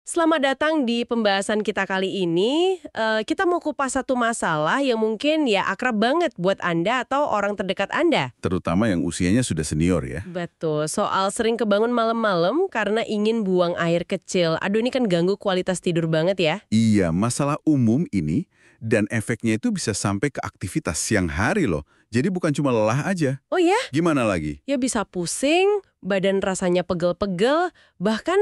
Selamat datang di pembahasan kita kali ini. Kita mau kupas satu masalah yang mungkin ya akrab banget buat Anda atau orang terdekat Anda. Terutama yang usianya sudah senior ya. Betul, soal sering kebangun malam-malam karena ingin buang air kecil. Aduh, ini kan ganggu kualitas tidur banget ya. Iya, masalah umum ini dan efeknya itu bisa sampai ke aktivitas siang hari loh. Jadi bukan cuma lelah aja. Oh ya? Gimana lagi? Ya bisa pusing, badan rasanya pegel-pegel, bahkan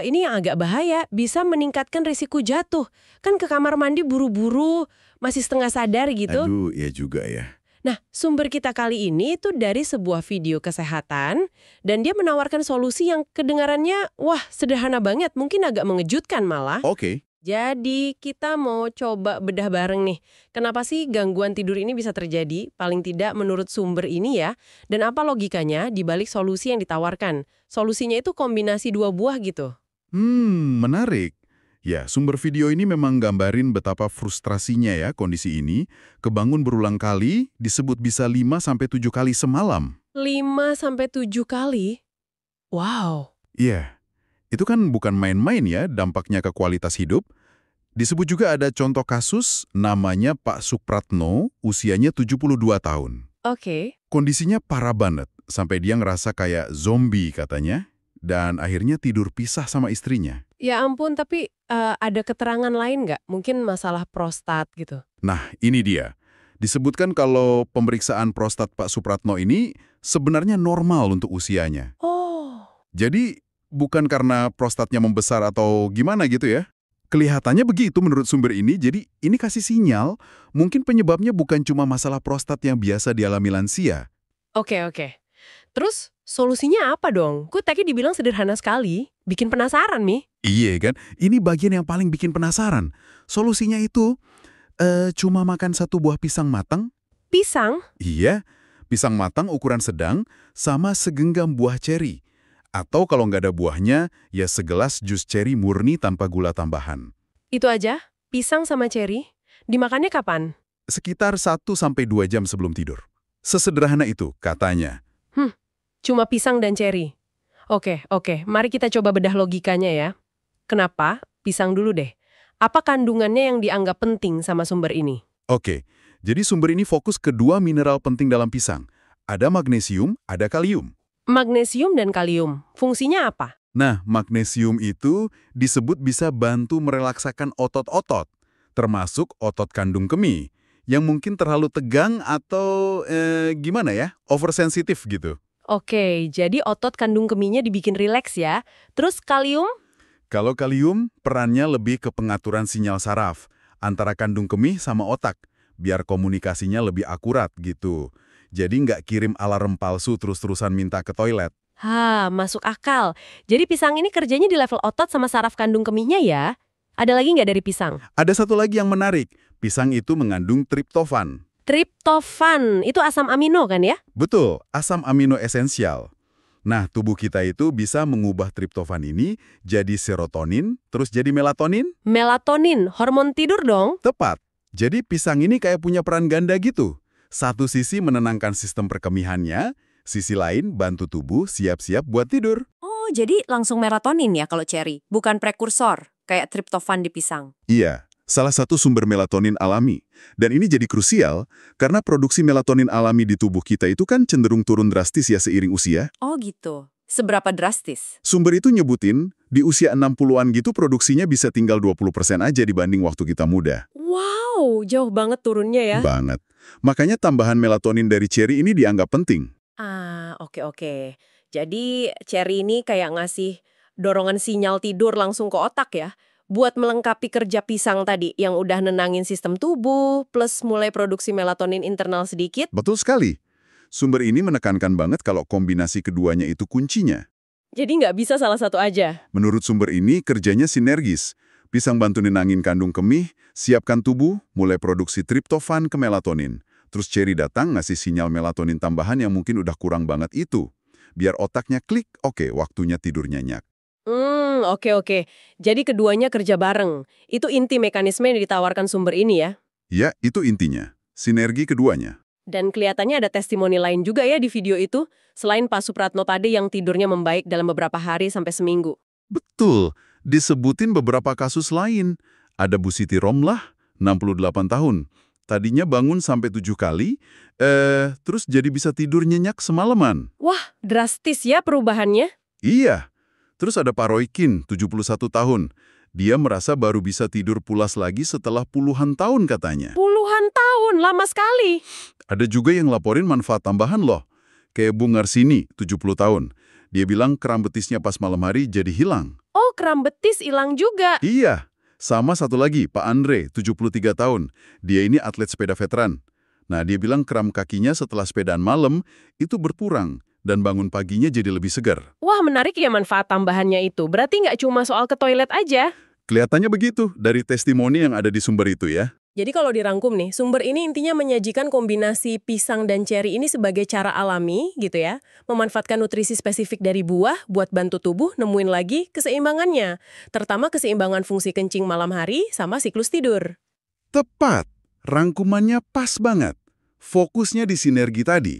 ini yang agak bahaya, bisa meningkatkan risiko jatuh. Kan ke kamar mandi buru-buru, masih setengah sadar gitu. Aduh, ya juga ya. Nah, sumber kita kali ini itu dari sebuah video kesehatan, dan dia menawarkan solusi yang kedengarannya, wah sederhana banget, mungkin agak mengejutkan malah. Oke. Jadi, kita mau coba bedah bareng nih. Kenapa sih gangguan tidur ini bisa terjadi? Paling tidak menurut sumber ini ya. Dan apa logikanya dibalik solusi yang ditawarkan? Solusinya itu kombinasi dua buah gitu. Menarik. Ya, sumber video ini memang gambarin betapa frustrasinya ya kondisi ini. Kebangun berulang kali, disebut bisa 5-7 kali semalam. 5 sampai 7 kali? Wow. Iya, itu kan bukan main-main ya dampaknya ke kualitas hidup. Disebut juga ada contoh kasus namanya Pak Supratno, usianya 72 tahun. Oke. Kondisinya parah banget, sampai dia ngerasa kayak zombie katanya, dan akhirnya tidur pisah sama istrinya. Ya ampun, tapi ada keterangan lain nggak? Mungkin masalah prostat gitu. Nah, ini dia. Disebutkan kalau pemeriksaan prostat Pak Supratno ini sebenarnya normal untuk usianya. Oh. Jadi, bukan karena prostatnya membesar atau gimana gitu ya. Kelihatannya begitu menurut sumber ini, jadi ini kasih sinyal mungkin penyebabnya bukan cuma masalah prostat yang biasa dialami lansia. Oke. Terus solusinya apa dong? Kok tadi dibilang sederhana sekali. Bikin penasaran nih. Iya kan? Ini bagian yang paling bikin penasaran. Solusinya itu cuma makan satu buah pisang matang. Pisang? Iya, pisang matang ukuran sedang sama segenggam buah ceri. Atau kalau nggak ada buahnya, ya segelas jus ceri murni tanpa gula tambahan. Itu aja? Pisang sama ceri? Dimakannya kapan? Sekitar 1-2 jam sebelum tidur. Sesederhana itu, katanya. Cuma pisang dan ceri. Oke. Mari kita coba bedah logikanya ya. Kenapa? Pisang dulu deh. Apa kandungannya yang dianggap penting sama sumber ini? Oke, jadi sumber ini fokus ke dua mineral penting dalam pisang. Ada magnesium, ada kalium. Magnesium dan kalium. Fungsinya apa? Nah, magnesium itu disebut bisa bantu merelaksakan otot-otot, termasuk otot kandung kemih, yang mungkin terlalu tegang atau gimana ya, oversensitif gitu. Oke, jadi otot kandung kemihnya dibikin rileks ya. Terus kalium? Kalau kalium, perannya lebih ke pengaturan sinyal saraf antara kandung kemih sama otak, biar komunikasinya lebih akurat gitu. Jadi nggak kirim alarm palsu terus-terusan minta ke toilet. Masuk akal. Jadi pisang ini kerjanya di level otot sama saraf kandung kemihnya ya? Ada lagi nggak dari pisang? Ada satu lagi yang menarik, pisang itu mengandung triptofan. Triptofan, itu asam amino kan ya? Betul, asam amino esensial. Nah, tubuh kita itu bisa mengubah triptofan ini jadi serotonin, terus jadi melatonin. Melatonin, hormon tidur dong? Tepat. Jadi pisang ini kayak punya peran ganda gitu. Satu sisi menenangkan sistem perkemihannya, sisi lain bantu tubuh siap-siap buat tidur. Oh, jadi langsung melatonin ya kalau ceri, bukan prekursor, kayak triptofan di pisang. Iya, salah satu sumber melatonin alami. Dan ini jadi krusial, karena produksi melatonin alami di tubuh kita itu kan cenderung turun drastis ya seiring usia. Oh gitu. Seberapa drastis? Sumber itu nyebutin, di usia 60-an gitu produksinya bisa tinggal 20% aja dibanding waktu kita muda. Wow, jauh banget turunnya ya. Banget. Makanya tambahan melatonin dari ceri ini dianggap penting. Oke. Jadi ceri ini kayak ngasih dorongan sinyal tidur langsung ke otak ya, buat melengkapi kerja pisang tadi yang udah nenangin sistem tubuh, plus mulai produksi melatonin internal sedikit. Betul sekali. Sumber ini menekankan banget kalau kombinasi keduanya itu kuncinya. Jadi nggak bisa salah satu aja. Menurut sumber ini, kerjanya sinergis. Pisang bantu nenangin kandung kemih, siapkan tubuh, mulai produksi triptofan ke melatonin. Terus ceri datang ngasih sinyal melatonin tambahan yang mungkin udah kurang banget itu. Biar otaknya klik, oke, waktunya tidur nyenyak. Oke. Jadi keduanya kerja bareng. Itu inti mekanisme yang ditawarkan sumber ini ya. Ya, itu intinya. Sinergi keduanya. Dan kelihatannya ada testimoni lain juga ya di video itu, selain Pak Supratno tadi yang tidurnya membaik dalam beberapa hari sampai seminggu. Betul. Disebutin beberapa kasus lain. Ada Bu Siti Romlah, 68 tahun. Tadinya bangun sampai 7 kali, terus jadi bisa tidur nyenyak semalaman. Wah, drastis ya perubahannya. Iya. Terus ada Pak Roykin, 71 tahun. Dia merasa baru bisa tidur pulas lagi setelah puluhan tahun katanya. Puluhan tahun, lama sekali. Ada juga yang laporin manfaat tambahan loh. Kayak Bu Ngarsini, 70 tahun. Dia bilang kram betisnya pas malam hari jadi hilang. Oh, kram betis hilang juga. Iya. Sama satu lagi, Pak Andre, 73 tahun. Dia ini atlet sepeda veteran. Nah, dia bilang kram kakinya setelah sepedaan malam itu berkurang dan bangun paginya jadi lebih segar. Wah, menarik ya manfaat tambahannya itu. Berarti nggak cuma soal ke toilet aja. Kelihatannya begitu dari testimoni yang ada di sumber itu ya. Jadi kalau dirangkum nih, sumber ini intinya menyajikan kombinasi pisang dan ceri ini sebagai cara alami gitu ya. Memanfaatkan nutrisi spesifik dari buah buat bantu tubuh nemuin lagi keseimbangannya. Terutama keseimbangan fungsi kencing malam hari sama siklus tidur. Tepat. Rangkumannya pas banget. Fokusnya di sinergi tadi.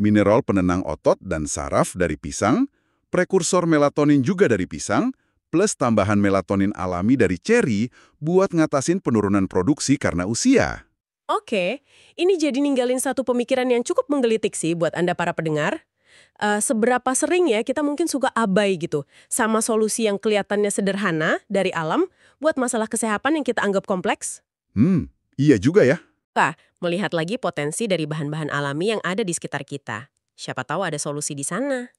Mineral penenang otot dan saraf dari pisang, prekursor melatonin juga dari pisang, plus tambahan melatonin alami dari ceri buat ngatasin penurunan produksi karena usia. Oke, ini jadi ninggalin satu pemikiran yang cukup menggelitik sih buat Anda para pendengar. Seberapa sering ya kita mungkin suka abai gitu sama solusi yang kelihatannya sederhana dari alam buat masalah kesehatan yang kita anggap kompleks? Iya juga ya. Melihat lagi potensi dari bahan-bahan alami yang ada di sekitar kita. Siapa tahu ada solusi di sana.